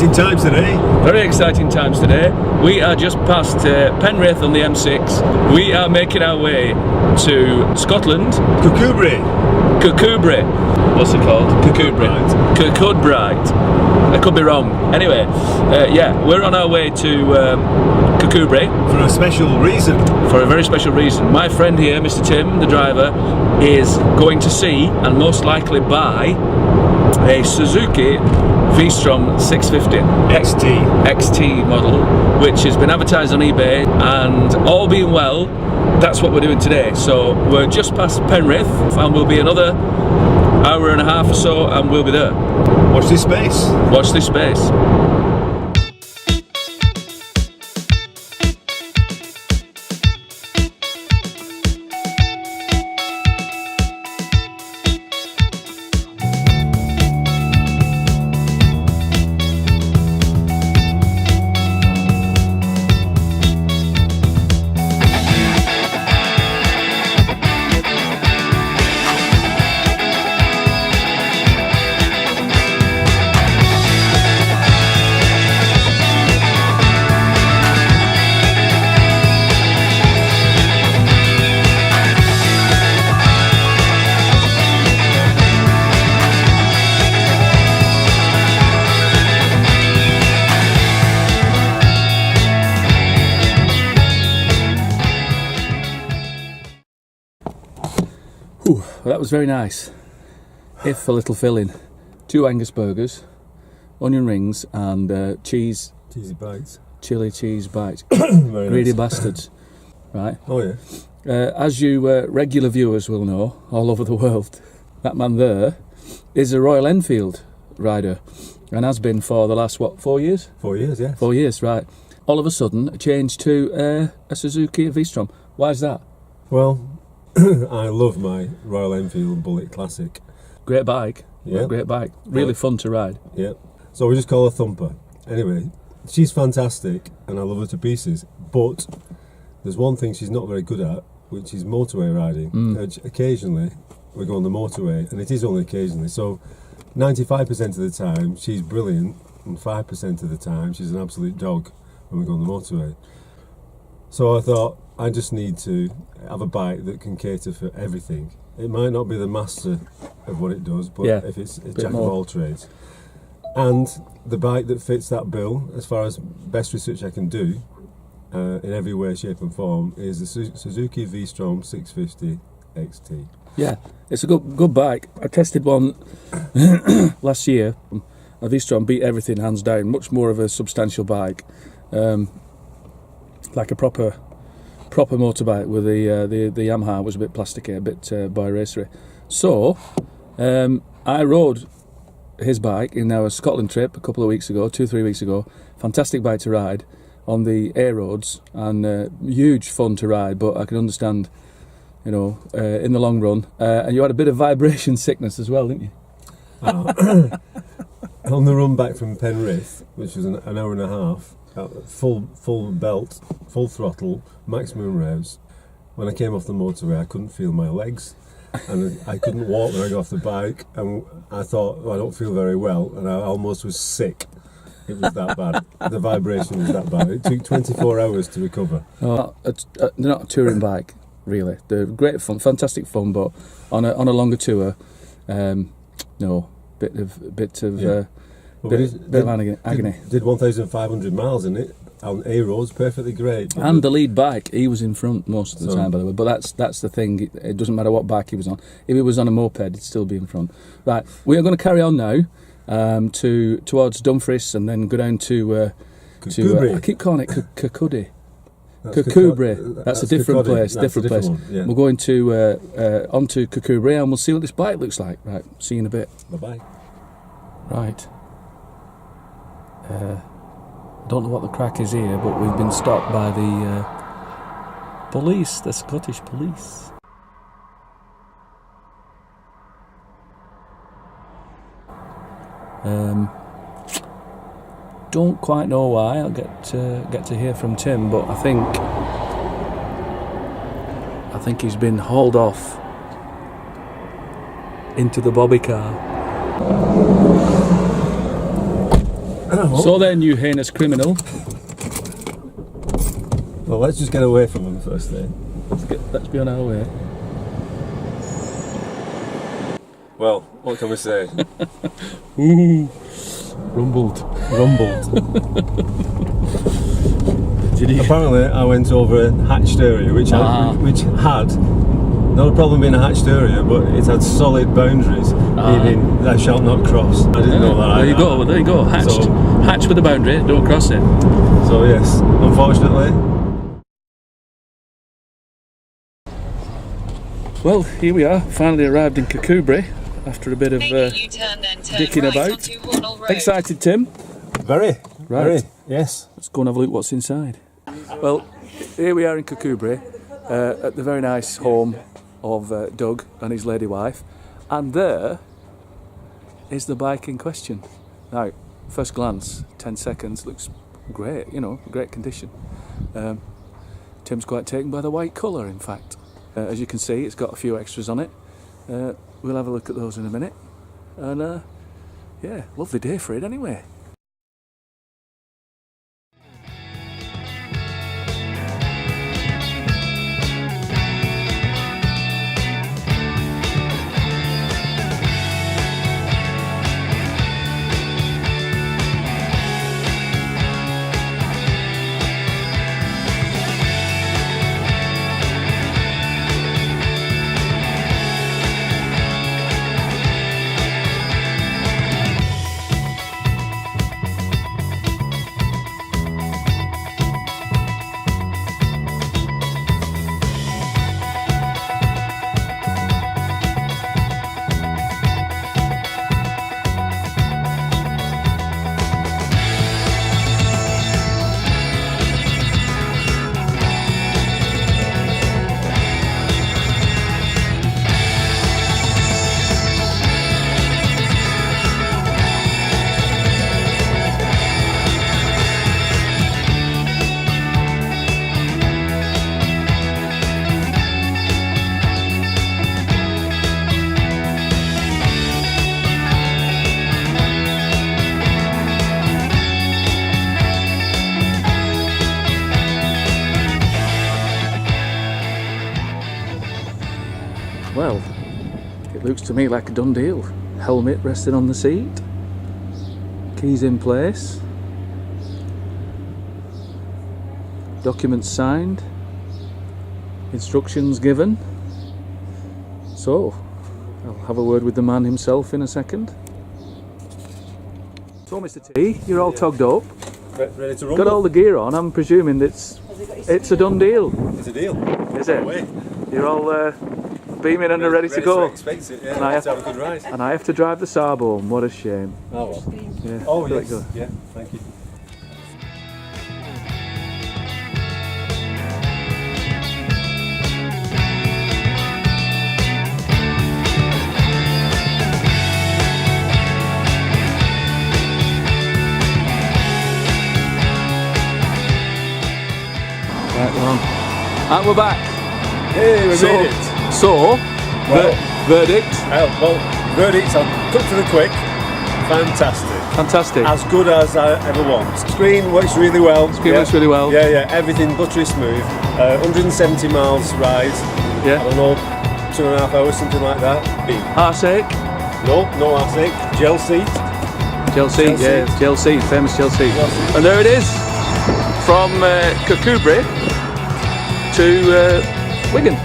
exciting times today. Very exciting times today. We are just past Penrith on the M6. We are making our way to Scotland. Kirkudbright. What's it called? Kirkudbright. Kirkudbright. I could be wrong. Anyway, yeah, we're on our way to Kirkudbright. For a special reason. For a very special reason. My friend here, Mr. Tim, the driver, is going to see and most likely buy a Suzuki V-Strom 650 XT model, which has been advertised on eBay, and all being well, that's what we're doing today. So we're just past Penrith and we'll be another hour and a half or so and we'll be there. Watch this space. Watch this space. Whew, well, that was very nice. If a little filling. 2 Angus burgers, onion rings and cheese. Cheesy bites. Chili cheese bites. Very Greedy nice. bastards. Right. Oh yeah. As you regular viewers will know, all over the world, that man there is a Royal Enfield rider and has been for the last, what, 4 years? 4 years, yeah. 4 years, right. All of a sudden, a change to a Suzuki V-Strom. Why is that? Well, I love my Royal Enfield Bullet Classic. Great bike. Yeah. Great bike. Really fun to ride. Yeah. So we just call her Thumper. Anyway, she's fantastic and I love her to pieces. But there's one thing she's not very good at, which is motorway riding. Occasionally we go on the motorway, and it is only occasionally. So 95% of the time she's brilliant, and 5% of the time she's an absolute dog when we go on the motorway. So I thought I just need to have a bike that can cater for everything. It might not be the master of what it does, but if it's a jack of all trades. And the bike that fits that bill, as far as best research I can do, in every way, shape and form, is the Suzuki V-Strom 650 XT. Yeah, it's a good bike. I tested one last year. A V-Strom beat everything hands down. Much more of a substantial bike, like a proper motorbike. With the Yamaha was a bit plasticky, a bit boy racery. So I rode his bike in our Scotland trip a couple of weeks ago, 2-3 weeks ago. Fantastic bike to ride on the A roads, and huge fun to ride. But I can understand, you know, in the long run. And you had a bit of vibration sickness as well, didn't you? On the run back from Penrith, which was an hour and a half, full belt, full throttle, maximum revs. When I came off the motorway, I couldn't feel my legs, and I couldn't walk when I got off the bike. And I thought, well, I don't feel very well, and I almost was sick. It was that bad. The vibration was that bad. It took 24 hours to recover. Oh, they're not a touring bike, really. They're great fun, fantastic fun, but on a longer tour, no, bit of agony. Did 1,500 miles in it on A roads, perfectly great. And the lead bike, he was in front most of the time, by the way. But that's the thing. It doesn't matter what bike he was on. If he was on a moped, he'd still be in front. Right, we are going to carry on now towards Dumfries, and then go down to I keep calling it Kirkudbright. Kirkudbright. That's a different place. Different place. Yeah. We're going to onto Kirkudbright, and we'll see what this bike looks like. Right. See you in a bit. Bye bye. Right. I don't know what the crack is here, but we've been stopped by the police, the Scottish police. Don't quite know why. I'll get to hear from Tim, but I think he's been hauled off into the bobby car. So then, you heinous criminal. Well, let's just get away from them first then. Let's be on our way. Well, what can we say? Ooh, rumbled. Apparently, I went over a hatched area, which had not a problem being a hatched area, but it had solid boundaries, meaning thou shalt not cross. I didn't know that. There you go. Hatched. Hatch with a boundary. Don't cross it. So yes, unfortunately. Well, here we are. Finally arrived in Kirkudbright after a bit of dicking about. Excited, Tim? Very. Right. Very. Yes. Let's go and have a look what's inside. Well, here we are in Kirkudbright, at the very nice home of Doug and his lady wife, and there is the bike in question. Now, first glance, 10 seconds, looks great, great condition. Tim's quite taken by the white colour, in fact. As you can see, it's got a few extras on it. We'll have a look at those in a minute. And yeah, lovely day for it anyway. Well, it looks to me like a done deal. Helmet resting on the seat, keys in place, documents signed, instructions given. So, I'll have a word with the man himself in a second. So, Mr. T, you're all togged up. Ready to rumble? Got all the gear on. I'm presuming it's a done deal. It's a deal. Is it? You're all beaming and ready to go. Expect it, yeah. And I have to have a good ride. And I have to drive the Saab home. What a shame. Oh well. Yeah. Oh feel yes. like Yeah. Thank you. Right, we're on. And we're back. Hey, we made it. So, verdict? Well, verdicts, I'll cut to the quick. Fantastic. As good as I ever want. Screen works really well. Works really well. Yeah, everything buttery smooth. 170 miles ride. Yeah. I don't know, 2.5 hours, something like that. Arsake? No arsenic. Gel seat. Gel seat, famous gel seat. And there it is, from Kirkudbright to Wigan.